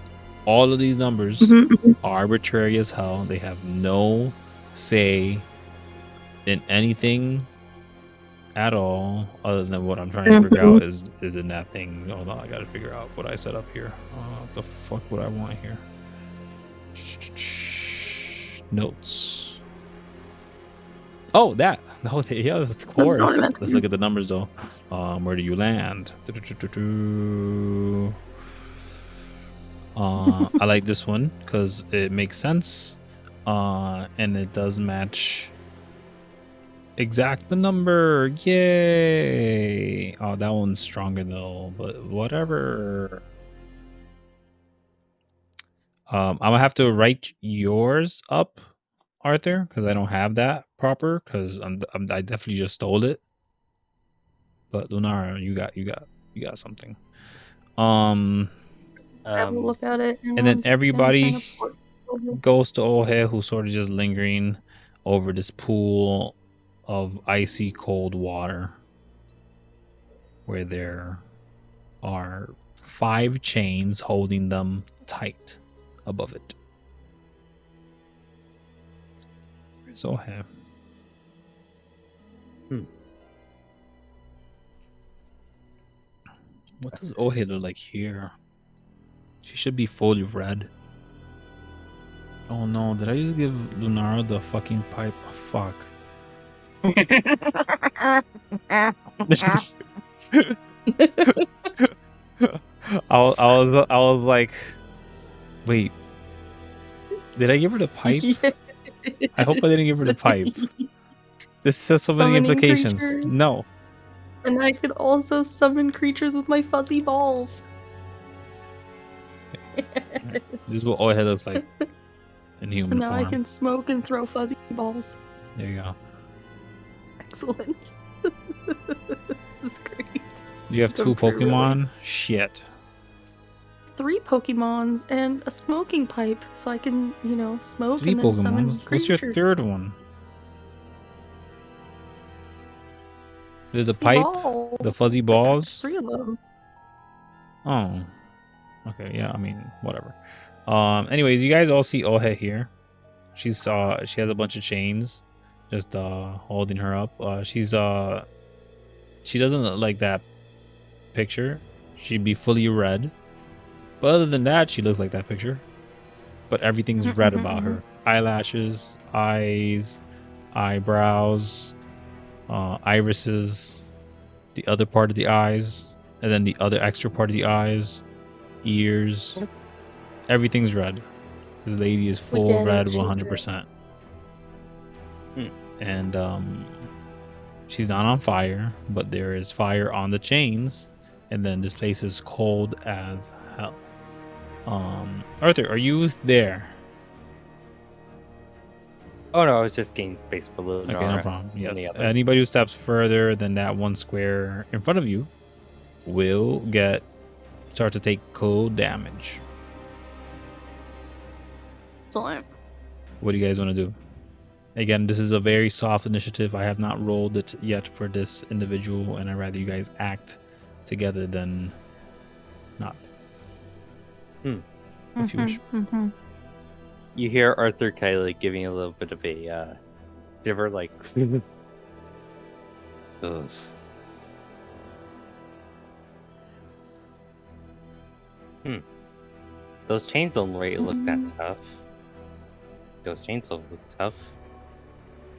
All of these numbers are arbitrary as hell. They have no say in anything at all, other than what I'm trying to figure out is in that thing. Hold on, I gotta figure out what I set up here. What the fuck would I want here? Notes. Oh, that. Oh, yeah, of course. Let's look at the numbers though. Where do you land? I like this one because it makes sense, and it does match exact the number. Yay! Oh, that one's stronger though, but whatever. I'm gonna have to write yours up, Arthur, because I don't have that proper. Because I definitely just stole it. But Lunara, you got something. I will look at it. And then everybody goes to Ohe, who's sort of just lingering over this pool of icy cold water, where there are 5 chains holding them tight above it. Where's Ohe? What does Ohe look like here? She should be fully red. Oh no, did I just give Lunara the fucking pipe? Oh, fuck. I was like, wait, did I give her the pipe? I hope I didn't give her the pipe. This has so many implications. Creatures. No. And I could also summon creatures with my fuzzy balls. This is what Ohe looks like in human form. So now I can smoke and throw fuzzy balls. There you go. Excellent. This is great. You have 2 Pokemon? Shit. 3 Pokemons and a smoking pipe, so I can, smoke 3 and then Pokemon? summon creatures. What's your 3rd one? There's a pipe, the fuzzy balls. 3 of them. Oh, okay. Yeah, I mean, whatever. Anyways, you guys all see Ohe here. She has a bunch of chains, just holding her up. She doesn't look like that picture. She'd be fully red. But other than that, she looks like that picture. But everything's red about her. Eyelashes, eyes, eyebrows, irises, the other part of the eyes, and then the other extra part of the eyes, ears. Everything's red. This lady is full red, 100%. And she's not on fire, but there is fire on the chains, and then this place is cold as hell. Arthur, are you there? Oh no, I was just gaining space for Lunara. Okay, no problem. Yes. Anybody who steps further than that one square in front of you will start to take cold damage. What do you guys want to do? Again, this is a very soft initiative. I have not rolled it yet for this individual, and I'd rather you guys act together than not. If you wish. You hear Arthur Kylie giving a little bit of a shiver, like. Ugh. Those chains don't really look that tough. Those chains don't look tough.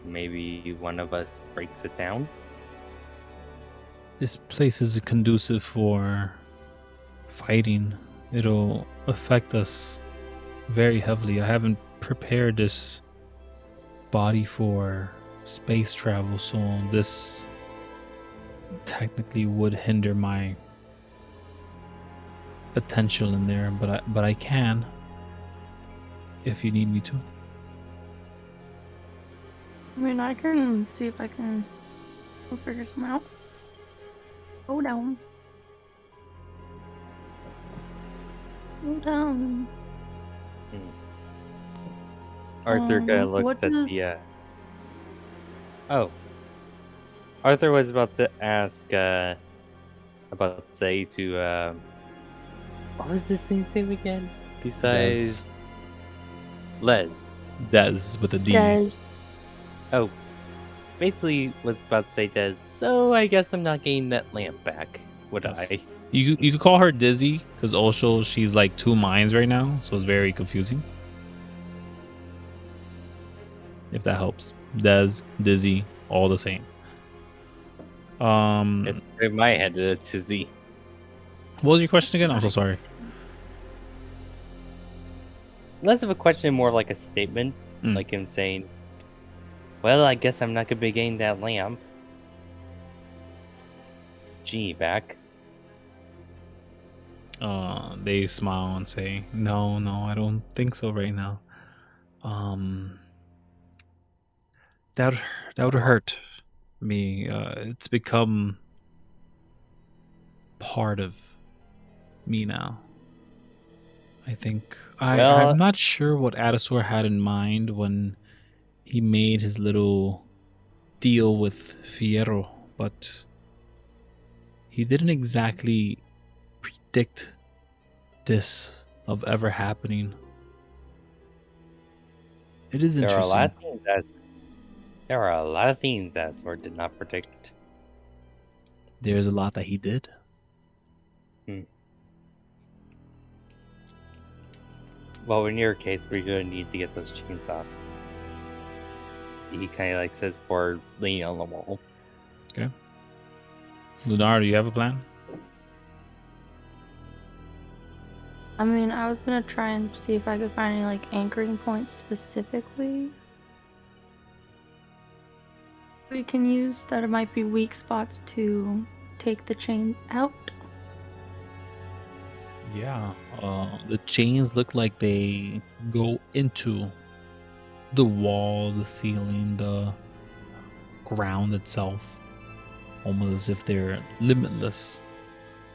Maybe one of us breaks it down. This place is conducive for fighting. It'll affect us very heavily. I haven't prepared this body for space travel, so this technically would hinder my potential in there, but I can if you need me to. I mean, I can see if I can figure some out. Go down. Go down. Arthur looked at the. Oh. Arthur was about to ask about say to what was this thing's name again? Besides Les. Des with a D. Des. Oh. Basically was about to say Des, so I guess I'm not getting that lamp back, would I? You could call her Dizzy, because also she's like 2 minds right now, so it's very confusing. If that helps. Des, Dizzy, all the same. It's in my head, a tizzy. What was your question again? I'm so sorry. Less of a question, more like a statement. Like him saying, well, I guess I'm not going to be getting that lamp. Gee, back. They smile and say, no, I don't think so right now. That would hurt me. It's become part of me now. I think I'm not sure what Adasor had in mind when he made his little deal with Fierro, but he didn't exactly predict this of ever happening. It is interesting. There are a lot of things that Sword did not predict. There's a lot that he did. Well, in your case, we're gonna need to get those chains off. He kind of like says for leaning on the wall. Okay. Lunara, do you have a plan? I mean, I was gonna try and see if I could find any like anchoring points specifically we can use that it might be weak spots to take the chains out. Yeah, the chains look like they go into the wall, the ceiling, the ground itself, almost as if they're limitless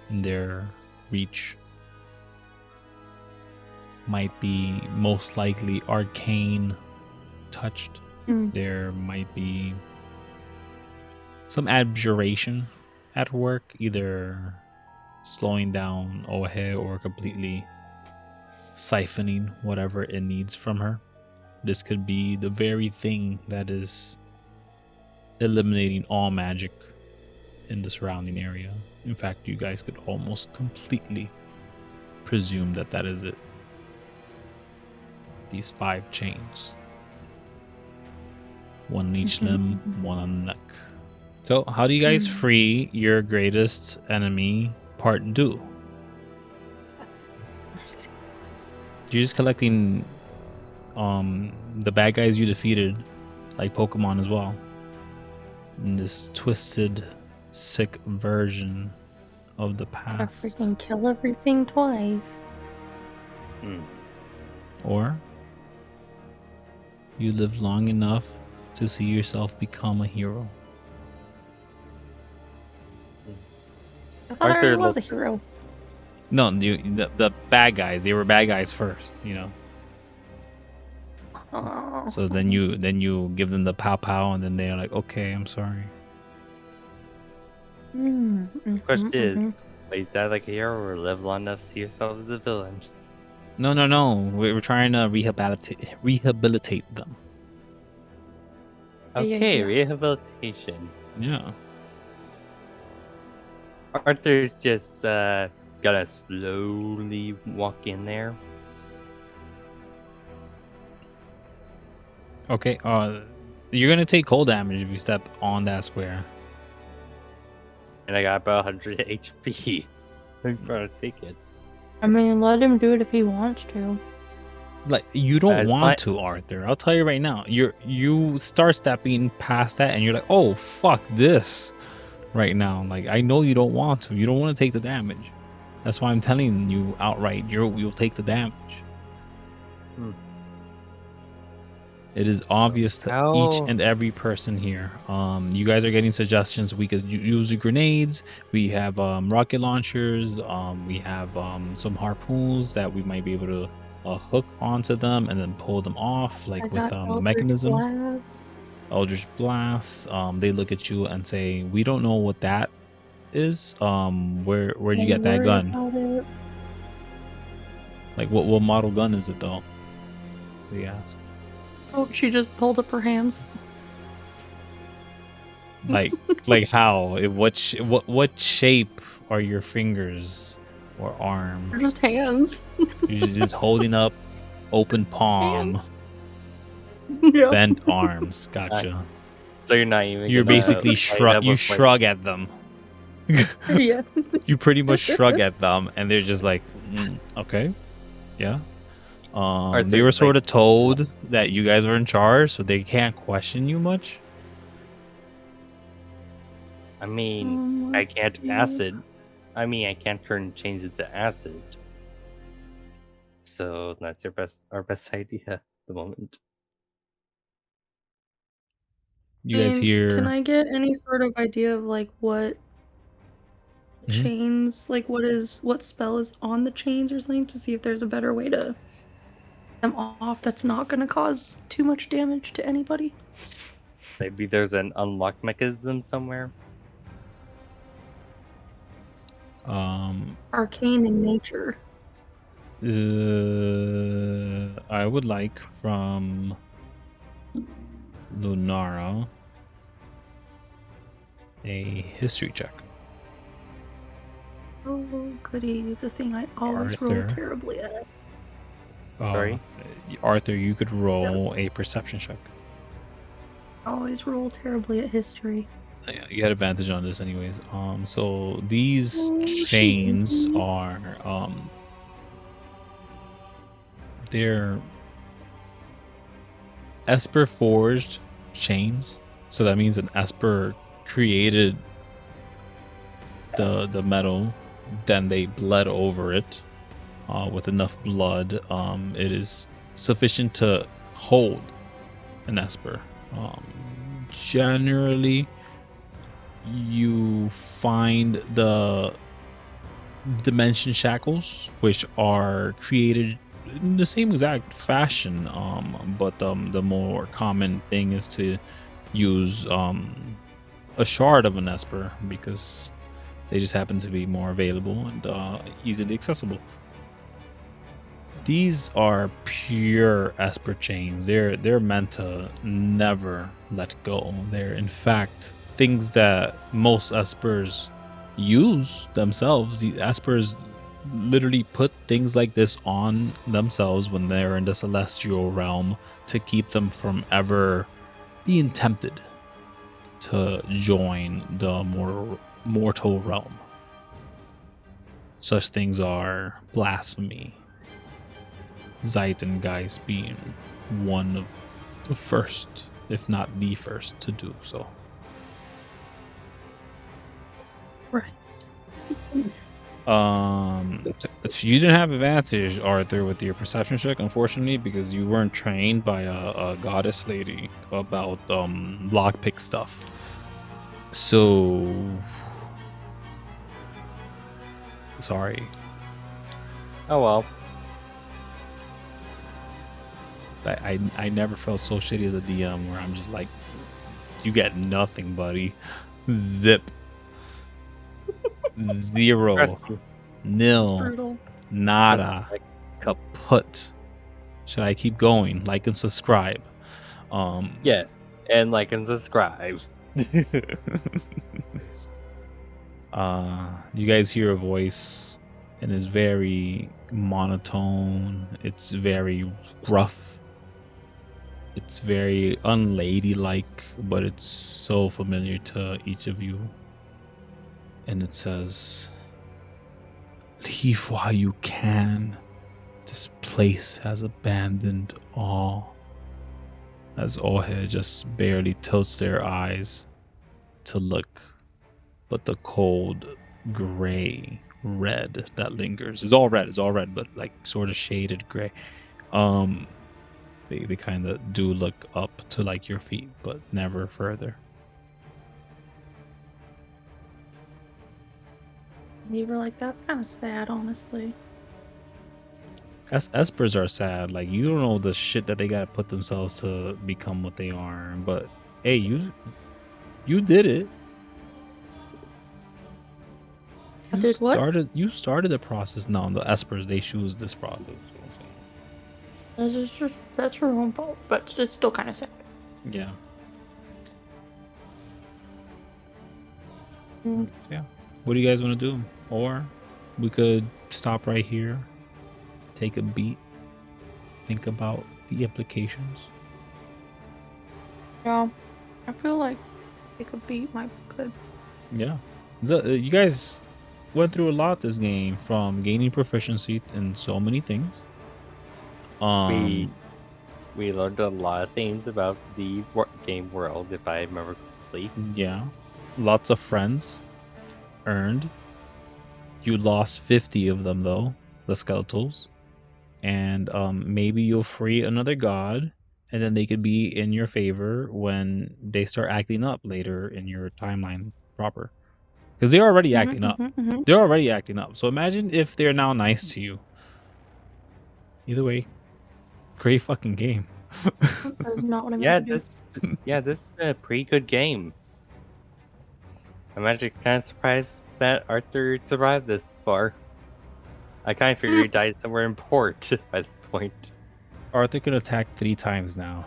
in their reach. Might be most likely arcane touched. There might be some abjuration at work, either slowing down Ohe or completely siphoning whatever it needs from her. This could be the very thing that is eliminating all magic in the surrounding area. In fact, you guys could almost completely presume that that is it. These 5 chains. One on each limb, one on the neck. So, how do you guys free your greatest enemy, Part 2? You're just collecting the bad guys you defeated, like Pokemon as well. In this twisted, sick version of the past. Gotta freaking kill everything twice. Or you live long enough to see yourself become a hero. I thought I already was a hero. No, the bad guys. They were bad guys first, you know. Oh. So then you give them the pow pow, and then they're like, okay, I'm sorry. Question is, will you die like a hero or live long enough to see yourself as a villain? No. We're trying to rehabilitate them. Okay, Yeah. rehabilitation. Yeah. Arthur's just gotta slowly walk in there. Okay. You're gonna take cold damage if you step on that square. And I got about 100 HP. I'm gonna take it. I mean, let him do it if he wants to. Like, you don't That's want fine. to, Arthur. I'll tell you right now. You start stepping past that, and you're like, oh fuck this, right now. Like, I know you don't want to. You don't want to take the damage. That's why I'm telling you outright. You'll take the damage. It is obvious to each and every person here. You guys are getting suggestions. We could use grenades. We have rocket launchers. We have some harpoons that we might be able to hook onto them and then pull them off, like with the mechanism. Blast. Eldritch Blast. They look at you and say, "We don't know what that is. Where'd you get that gun? Like, what model gun is it though?" They ask. Oh, she just pulled up her hands. Like how? What shape are your fingers or arm? They're just hands. You're just holding up open palm, Hands. Yeah. bent arms. Gotcha. So you're not even. You're gonna basically fight up with, shrug at them. Yeah. You pretty much shrug at them, and they're just like, okay, yeah. They were sort of told that you guys are in charge, so they can't question you much. I mean, I can't acid. I mean, I can't turn chains into acid. So that's our best idea at the moment. You guys hear? Can I get any sort of idea of like what Mhm. chains, like what spell is on the chains or something, to see if there's a better way to them off that's not going to cause too much damage to anybody? Maybe there's an unlock mechanism somewhere. Arcane in nature. I would like from Lunara a history check. Oh, goody. The thing I always roll Arthur. terribly at. Sorry? Arthur, you could roll a perception check. I always roll terribly at history. Yeah, you had advantage on this anyways. So these Oh, chains shit. are they're Esper forged chains. So that means an Esper created the metal, then they bled over it with enough blood. It is sufficient to hold an Esper. Generally, you find the dimension shackles, which are created in the same exact fashion, but the more common thing is to use a shard of an Esper because they just happen to be more available and easily accessible. These are pure Esper chains. They're meant to never let go. They're in fact things that most Espers use themselves. The Espers literally put things like this on themselves when they're in the celestial realm to keep them from ever being tempted to join the mortal realm. Such things are blasphemy, Zeitgeist being one of the first, if not the first, to do so. Right. If you didn't have advantage, Arthur, with your perception check, unfortunately, because you weren't trained by a goddess lady about lockpick stuff. So sorry. Oh well. I never felt so shitty as a DM where I'm just like, you get nothing, buddy. Zip. Zero. Nil. Brutal. Nada. Kaput. Should I keep going? Like and subscribe. Yeah, and like and subscribe. You guys hear a voice, and it's very monotone. It's very rough. It's very unladylike, but it's so familiar to each of you. And it says, "Leave while you can. This place has abandoned all." As Ohe just barely tilts their eyes to look, but the cold gray red that lingers is all red, but like sort of shaded gray. They kind of do look up to like your feet, but never further. You were like, that's kind of sad, honestly. Espers are sad. Like, you don't know the shit that they gotta put themselves to become what they are. But hey, you did it. I did what? You started the process. No, the Espers, they choose this process. That's your own fault, but it's still kind of sad. Yeah. Mm. So, yeah. What do you guys want to do? Or we could stop right here, take a beat, think about the implications. Yeah, I feel like take a beat might be good. Yeah. You guys went through a lot this game, from gaining proficiency in so many things. We learned a lot of things about the game world, if I remember correctly. Yeah. Lots of friends earned. You lost 50 of them, though, the skeletals. And maybe you'll free another god, and then they could be in your favor when they start acting up later in your timeline proper. Because they're already acting up. They're already acting up. So imagine if they're now nice to you. Either way, great fucking game. That is not what I meant to do. This is a pretty good game. I'm actually kind of surprised that Arthur survived this far. I kind of figured he died somewhere in port by this point. Arthur can attack 3 times now.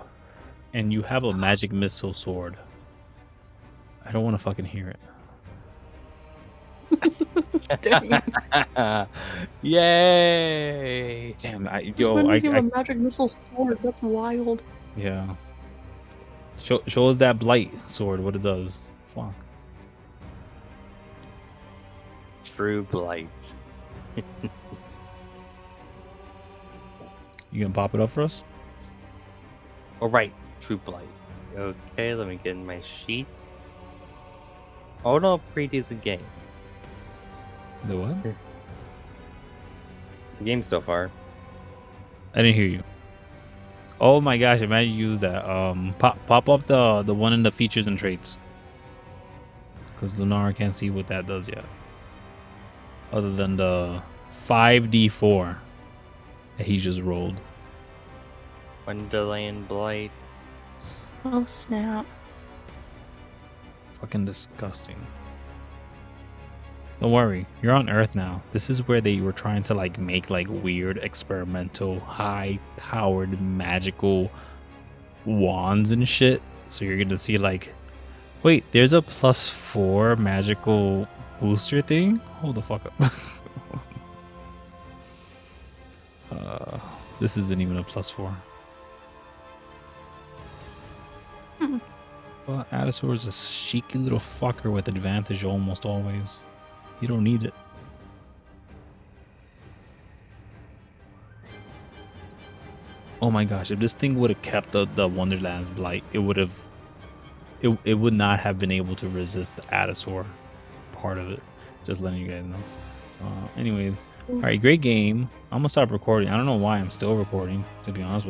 And you have a magic missile sword. I don't want to fucking hear it. Yay! Damn, I a magic missile sword. That's wild. Yeah. Show us that blight sword, what it does. Fuck. True blight. You gonna pop it up for us? All right, true blight. Okay, let me get in my sheet. Oh no, pretty decent game. The what? The game so far. I didn't hear you. Oh my gosh, imagine you use that. Pop up the one in the features and traits. Because Lunara can't see what that does yet. Other than the 5d4 that he just rolled. Wonderland blight. Oh snap. Fucking disgusting. Don't worry, you're on Earth now. This is where they were trying to like make like weird experimental, high-powered magical wands and shit. So you're gonna see like, wait, there's a +4 magical booster thing? Hold the fuck up. This isn't even a +4. Well, Adasaur is a cheeky little fucker with advantage almost always. You don't need it. Oh my gosh, if this thing would have kept the Wonderland's Blight, it would have... It would not have been able to resist the Adasaur part of it. Just letting you guys know. Anyways, alright, great game. I'm gonna stop recording. I don't know why I'm still recording, to be honest with you.